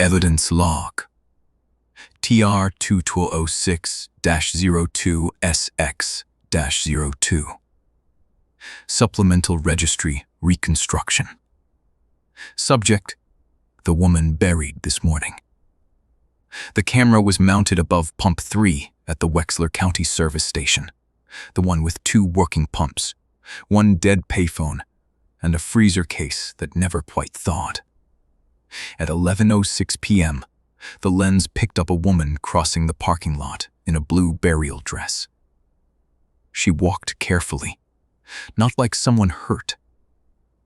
Evidence log. TR 2206-02SX-02. Supplemental Registry Reconstruction. Subject: the woman buried this morning. The camera was mounted above Pump 3 at the Wexler County Service Station, the one with 2 working pumps, 1 dead payphone, and a freezer case that never quite thawed. At 11:06 p.m., the lens picked up a woman crossing the parking lot in a blue burial dress. She walked carefully, not like someone hurt,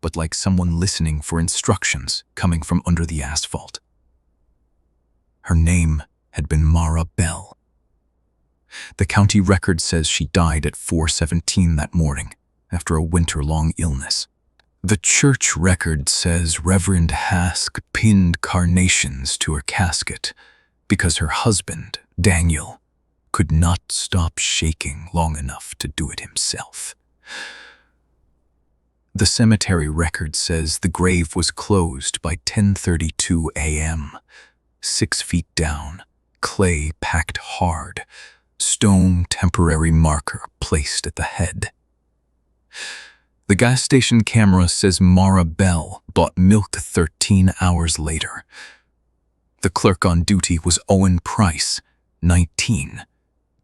but like someone listening for instructions coming from under the asphalt. Her name had been Mara Bell. The county record says she died at 4:17 that morning after a winter-long illness. The church record says Reverend Hask pinned carnations to her casket because her husband, Daniel, could not stop shaking long enough to do it himself. The cemetery record says the grave was closed by 10:32 a.m., 6 feet down, clay packed hard, stone temporary marker placed at the head. The gas station camera says Mara Bell bought milk 13 hours later. The clerk on duty was Owen Price, 19,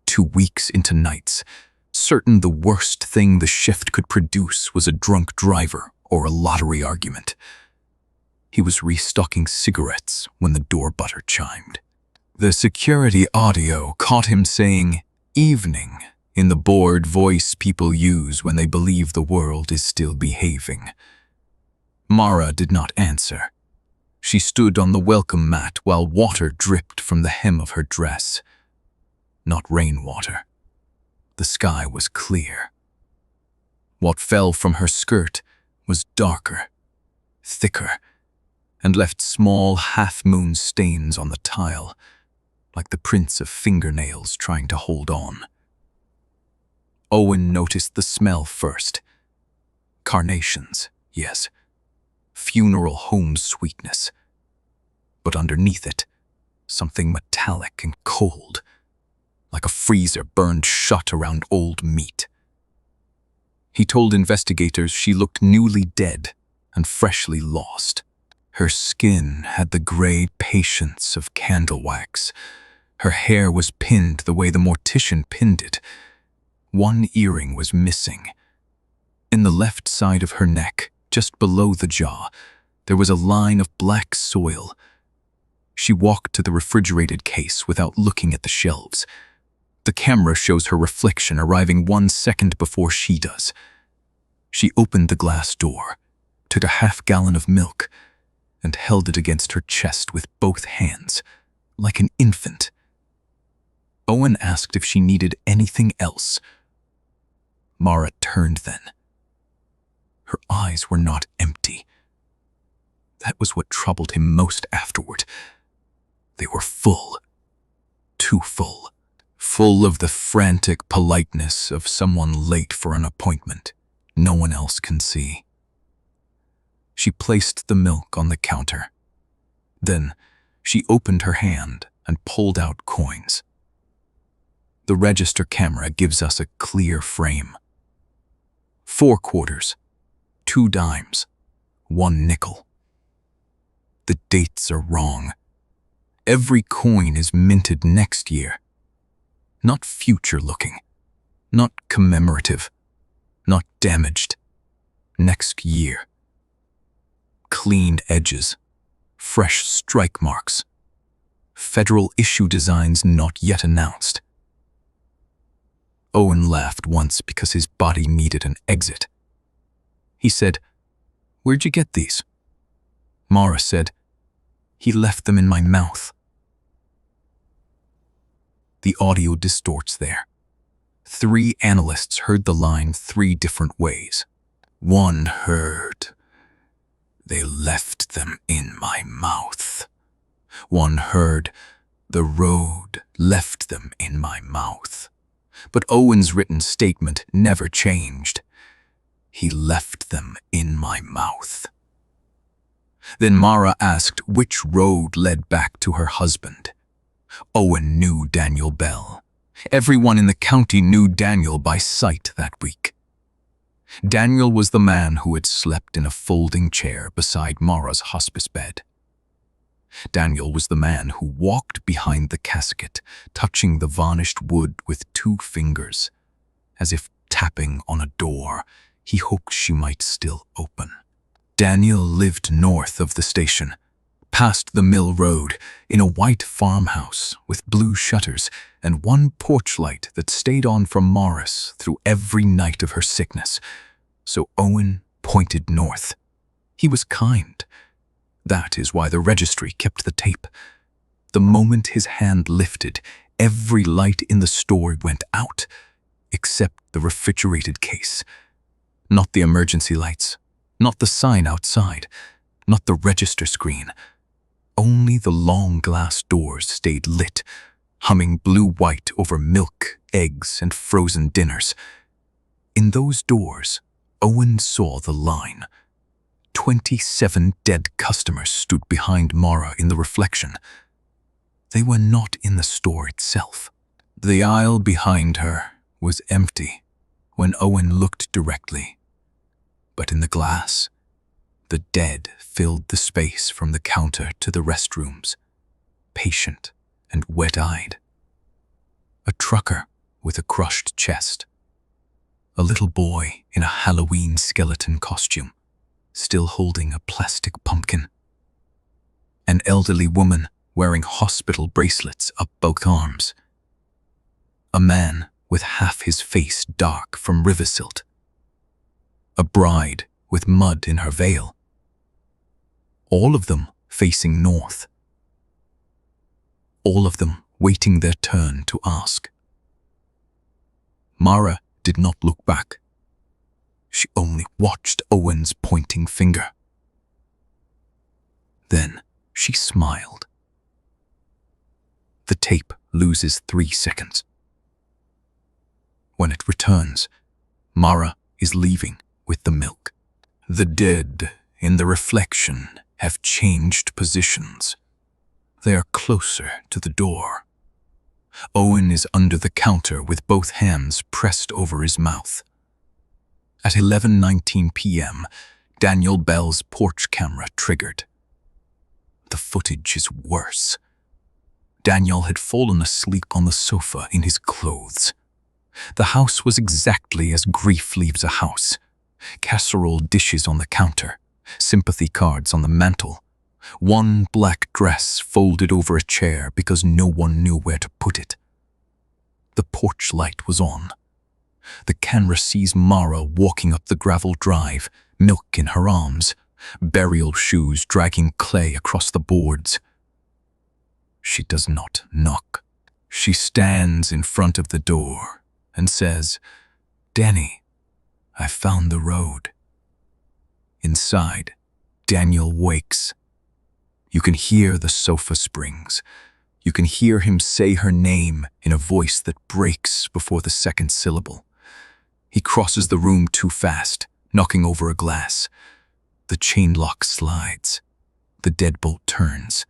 2 weeks into nights, certain the worst thing the shift could produce was a drunk driver or a lottery argument. He was restocking cigarettes when the door butter chimed. The security audio caught him saying, "Evening," in the bored voice people use when they believe the world is still behaving. Mara did not answer. She stood on the welcome mat while water dripped from the hem of her dress. Not rainwater. The sky was clear. What fell from her skirt was darker, thicker, and left small half-moon stains on the tile, like the prints of fingernails trying to hold on. Owen noticed the smell first. Carnations, yes. Funeral home sweetness. But underneath it, something metallic and cold, like a freezer burned shut around old meat. He told investigators she looked newly dead and freshly lost. Her skin had the gray patience of candle wax. Her hair was pinned the way the mortician pinned it. One earring was missing. In the left side of her neck, just below the jaw, there was a line of black soil. She walked to the refrigerated case without looking at the shelves. The camera shows her reflection arriving 1 second before she does. She opened the glass door, took a half-gallon of milk, and held it against her chest with both hands, like an infant. Owen asked if she needed anything else. Mara turned then. Her eyes were not empty. That was what troubled him most afterward. They were full. Too full. Full of the frantic politeness of someone late for an appointment no one else can see. She placed the milk on the counter. Then she opened her hand and pulled out coins. The register camera gives us a clear frame. 4 quarters, 2 dimes, 1 nickel. The dates are wrong. Every coin is minted next year. Not future-looking, not commemorative, not damaged. Next year. Cleaned edges, fresh strike marks. Federal issue designs not yet announced. Owen laughed once because his body needed an exit. He said, "Where'd you get these?" Mara said, "He left them in my mouth." The audio distorts there. 3 analysts heard the line 3 different ways. One heard, "They left them in my mouth." One heard, "The road left them in my mouth." But Owen's written statement never changed. "He left them in my mouth." Then Mara asked which road led back to her husband. Owen knew Daniel Bell. Everyone in the county knew Daniel by sight that week. Daniel was the man who had slept in a folding chair beside Mara's hospice bed. Daniel was the man who walked behind the casket, touching the varnished wood with 2 fingers, as if tapping on a door he hoped she might still open. Daniel lived north of the station, past the mill road, in a white farmhouse with blue shutters and 1 porch light that stayed on from Morris through every night of her sickness. So Owen pointed north. He was kind. That is why the registry kept the tape. The moment his hand lifted, every light in the store went out, except the refrigerated case. Not the emergency lights, not the sign outside, not the register screen. Only the long glass doors stayed lit, humming blue-white over milk, eggs, and frozen dinners. In those doors, Owen saw the line. 27 dead customers stood behind Mara in the reflection. They were not in the store itself. The aisle behind her was empty when Owen looked directly. But in the glass, the dead filled the space from the counter to the restrooms, patient and wet-eyed. A trucker with a crushed chest. A little boy in a Halloween skeleton costume, still holding a plastic pumpkin. An elderly woman wearing hospital bracelets up both arms. A man with half his face dark from river silt. A bride with mud in her veil. All of them facing north. All of them waiting their turn to ask. Mara did not look back. She only watched Owen's pointing finger. Then she smiled. The tape loses 3 seconds. When it returns, Mara is leaving with the milk. The dead in the reflection have changed positions. They are closer to the door. Owen is under the counter with both hands pressed over his mouth. At 11:19 p.m., Daniel Bell's porch camera triggered. The footage is worse. Daniel had fallen asleep on the sofa in his clothes. The house was exactly as grief leaves a house. Casserole dishes on the counter, sympathy cards on the mantel, 1 black dress folded over a chair because no one knew where to put it. The porch light was on. The camera sees Mara walking up the gravel drive, milk in her arms, burial shoes dragging clay across the boards. She does not knock. She stands in front of the door and says, "Danny, I found the road." Inside, Daniel wakes. You can hear the sofa springs. You can hear him say her name in a voice that breaks before the second syllable. He crosses the room too fast, knocking over a glass. The chain lock slides. The deadbolt turns.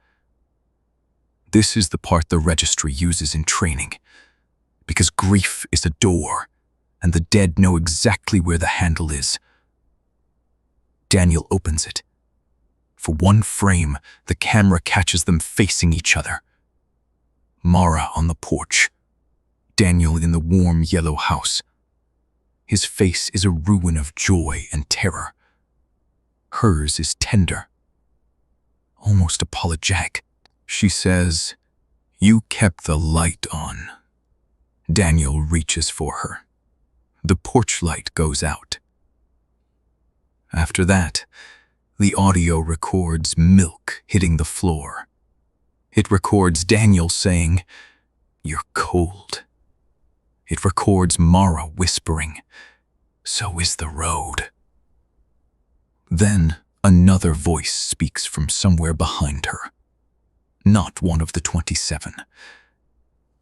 This is the part the registry uses in training. Because grief is a door, and the dead know exactly where the handle is. Daniel opens it. For 1 frame, the camera catches them facing each other. Mara on the porch. Daniel in the warm yellow house. His face is a ruin of joy and terror. Hers is tender, almost apologetic. She says, "You kept the light on." Daniel reaches for her. The porch light goes out. After that, the audio records milk hitting the floor. It records Daniel saying, "You're cold." It records Mara whispering, "So is the road." Then another voice speaks from somewhere behind her. Not one of the 27.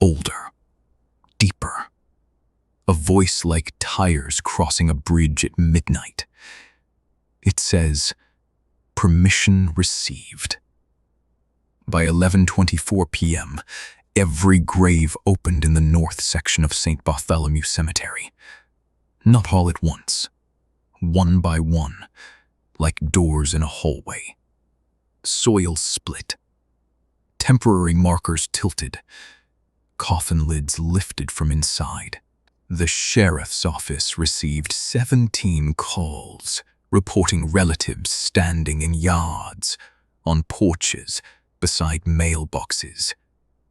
Older. Deeper. A voice like tires crossing a bridge at midnight. It says, Permission received. By 11:24 p.m., every grave opened in the north section of St. Bartholomew Cemetery. Not all at once, one by one, like doors in a hallway. Soil split. Temporary markers tilted. Coffin lids lifted from inside. The sheriff's office received 17 calls, reporting relatives standing in yards, on porches, beside mailboxes,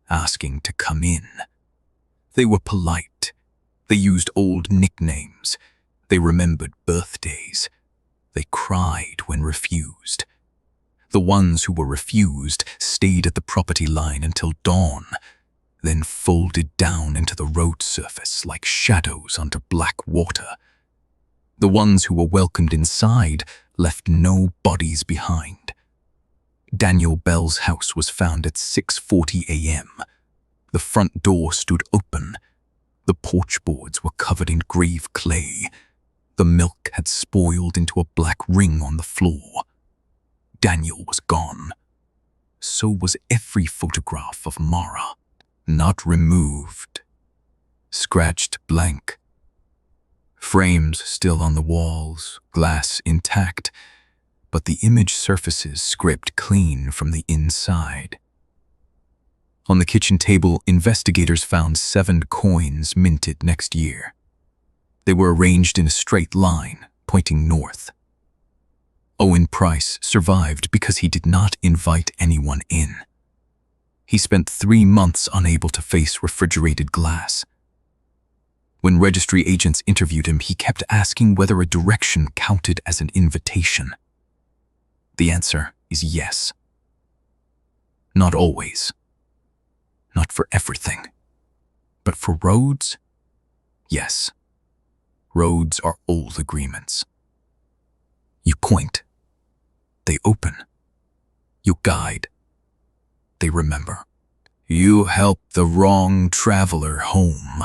asking to come in. They were polite. They used old nicknames. They remembered birthdays. They cried when refused. The ones who were refused stayed at the property line until dawn, then folded down into the road surface like shadows under black water. The ones who were welcomed inside left no bodies behind. Daniel Bell's house was found at 6:40 a.m. The front door stood open. The porch boards were covered in grave clay. The milk had spoiled into a black ring on the floor. Daniel was gone. So was every photograph of Mara. Not removed. Scratched blank. Frames still on the walls, glass intact, but the image surfaces scraped clean from the inside. On the kitchen table, investigators found 7 coins minted next year. They were arranged in a straight line, pointing north. Owen Price survived because he did not invite anyone in. He spent 3 months unable to face refrigerated glass. When registry agents interviewed him, he kept asking whether a direction counted as an invitation. The answer is yes. Not always. Not for everything. But for roads? Yes. Roads are old agreements. You point. They open. You guide. They remember. You help the wrong traveler home,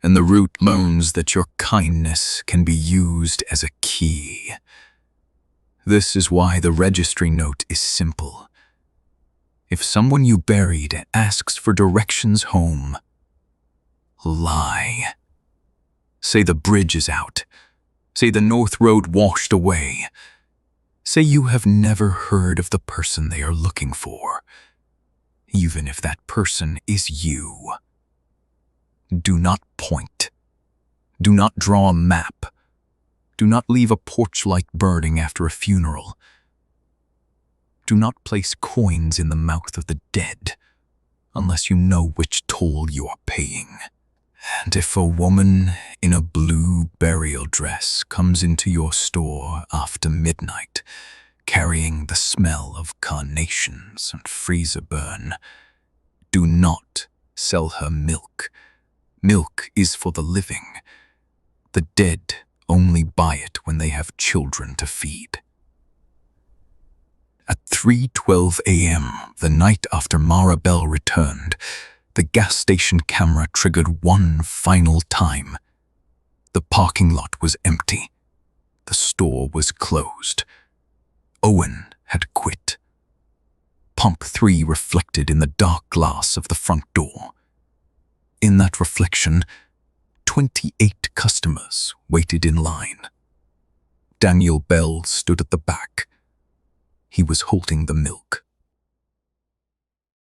and the route learns that your kindness can be used as a key. This is why the registry note is simple. If someone you buried asks for directions home, lie. Say the bridge is out. Say the North Road washed away. Say you have never heard of the person they are looking for, even if that person is you. Do not point. Do not draw a map. Do not leave a porch light burning after a funeral. Do not place coins in the mouth of the dead, unless you know which toll you are paying. And if a woman in a blue burial dress comes into your store after midnight, carrying the smell of carnations and freezer burn, do not sell her milk. Milk is for the living. The dead only buy it when they have children to feed. At 3:12 a.m., the night after Mara Bell returned, the gas station camera triggered one final time. The parking lot was empty. The store was closed. Owen had quit. Pump 3 reflected in the dark glass of the front door. In that reflection, 28 customers waited in line. Daniel Bell stood at the back. He was holding the milk.